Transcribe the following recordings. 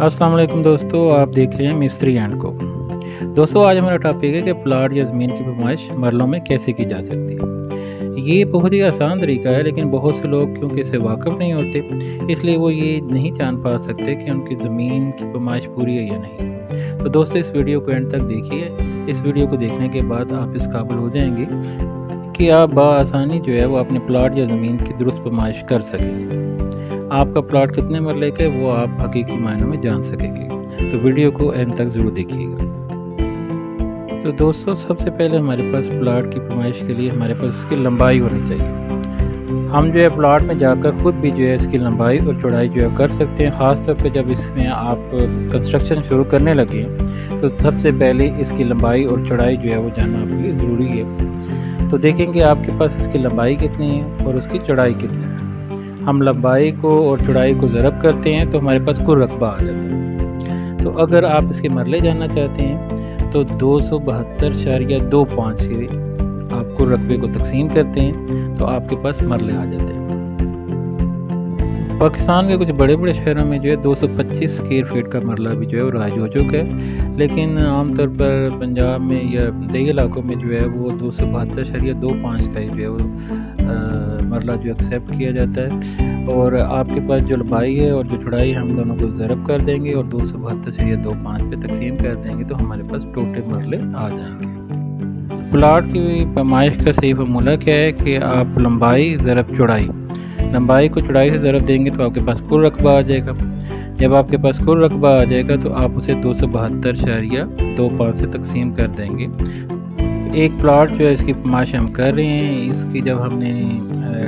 अस्सलाम वालेकुम दोस्तों, आप देख रहे हैं मिस्त्री एंड को। दोस्तों, आज हमारा टॉपिक है कि प्लाट या ज़मीन की पैमाइश मरलों में कैसे की जा सकती है। ये बहुत ही आसान तरीका है, लेकिन बहुत से लोग क्योंकि इससे वाकिफ़ नहीं होते, इसलिए वो ये नहीं जान पा सकते कि उनकी ज़मीन की पैमाइश पूरी है या नहीं। तो दोस्तों, इस वीडियो को एंड तक देखिए। इस वीडियो को देखने के बाद आप इस काबिल हो जाएंगे कि आप बआसानी जो है वो अपने प्लाट या ज़मीन की दुरुस्त पैमाइश कर सकेंगे। आपका प्लॉट कितने मरले का है वो आप हकीकी मायनों में जान सकेंगे। तो वीडियो को एंड तक ज़रूर देखिएगा। तो दोस्तों, सबसे पहले हमारे पास प्लॉट की पैमाइश के लिए हमारे पास इसकी लंबाई होनी चाहिए। हम जो है प्लॉट में जाकर ख़ुद भी जो है इसकी लंबाई और चौड़ाई जो है कर सकते हैं। ख़ास तौर पे जब इसमें आप कंस्ट्रक्शन शुरू करने लगें तो सबसे पहले इसकी लंबाई और चौड़ाई जो है वो जानना आपके लिए ज़रूरी है। तो देखेंगे आपके पास इसकी लंबाई कितनी है और उसकी चौड़ाई कितनी है। हम लंबाई को और चौड़ाई को ज़रब करते हैं तो हमारे पास कुल रकबा आ जाता है। तो अगर आप इसके मरले जानना चाहते हैं तो 272.25 के आप कुल रकबे को तकसीम करते हैं तो आपके पास मरले आ जाते हैं। पाकिस्तान के कुछ बड़े बड़े शहरों में जो है 225 स्क्वायर फीट का मरला भी जो है वो राइज हो चुका है, लेकिन आमतौर पर पंजाब में या दही इलाकों में जो है वो 272.25 का ही जो है वो मरला जो एक्सेप्ट किया जाता है। और आपके पास जो लंबाई है और जो चौड़ाई हम दोनों को ज़रब कर देंगे और 272.25 पे तकसीम कर देंगे तो हमारे पास टोटल मरले आ जाएंगे। प्लाट की पैमाइश का सही फार्मूला क्या है कि आप लंबाई ज़रब चौड़ाई, लंबाई को चौड़ाई से ज़रब देंगे तो आपके पास कुल रकबा आ जाएगा। जब आपके पास कुल रकबा आ जाएगा तो आप उसे 272.25 से तकसीम कर देंगे। एक प्लॉट जो है इसकी पैमाइश हम कर रहे हैं, इसकी जब हमने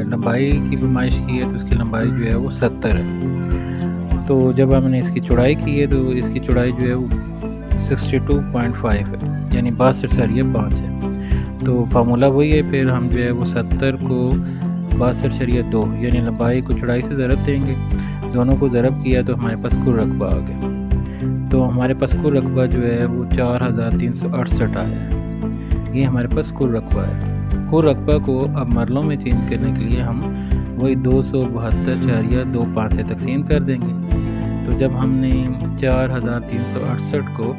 लंबाई की पैमाइश की है तो इसकी लंबाई जो है वो 70 है। तो जब हमने इसकी चौड़ाई की है तो इसकी चौड़ाई जो है वो 62.5 है, यानी 62.5 है। तो फार्मूला वही है। फिर हम जो है वो 70 को 62.2 यानी लंबाई को चौड़ाई से ज़रब देंगे, दोनों को ज़रब किया तो हमारे पास कुल रकबा आ गया। तो हमारे पास कुल रकबा जो है वो 4368 आया है। ये हमारे पास कुल रकबा है। कुल रकबा को अब मरलों में चेंज करने के लिए हम वही 272.25 से तकसीम कर देंगे। तो जब हमने 4368 को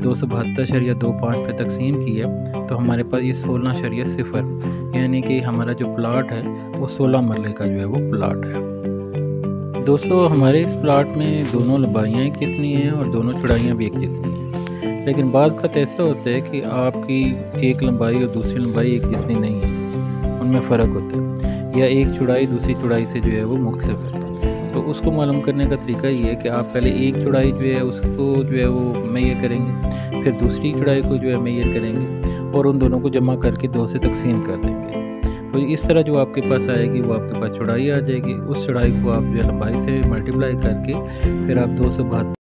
272.25 पे तकसीम किया तो हमारे पास ये 16.0 यानी कि हमारा जो प्लाट है वो 16 मरले का जो है वो प्लाट है। दोस्तों, हमारे इस प्लाट में दोनों लंबाइयाँ एक जितनी हैं और दोनों चौड़ाइयाँ भी एक जितनी हैं, लेकिन बाज़ का ऐसा होता है कि आपकी एक लंबाई और दूसरी लंबाई एक जितनी नहीं है, उनमें फ़र्क होता है, या एक चौड़ाई दूसरी चौड़ाई से जो है वो मुख्तलिफ है। तो उसको मालूम करने का तरीका ये है कि आप पहले एक चौड़ाई जो है उसको जो है वो मेजर करेंगे, फिर दूसरी चौड़ाई को जो है मेजर करेंगे और उन दोनों को जमा करके 2 से तकसीम कर देंगे। तो इस तरह जो आपके पास आएगी वो आपके पास चौड़ाई आ जाएगी। उस चौड़ाई को आप जो है लंबाई से मल्टीप्लाई करके फिर आप 272बताइए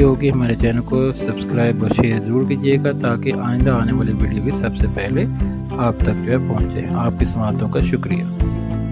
होगी। हमारे चैनल को सब्सक्राइब और शेयर ज़रूर कीजिएगा ताकि आइंदा आने वाली वीडियो भी सबसे पहले आप तक जो है पहुँचे। आपकी समातों का शुक्रिया।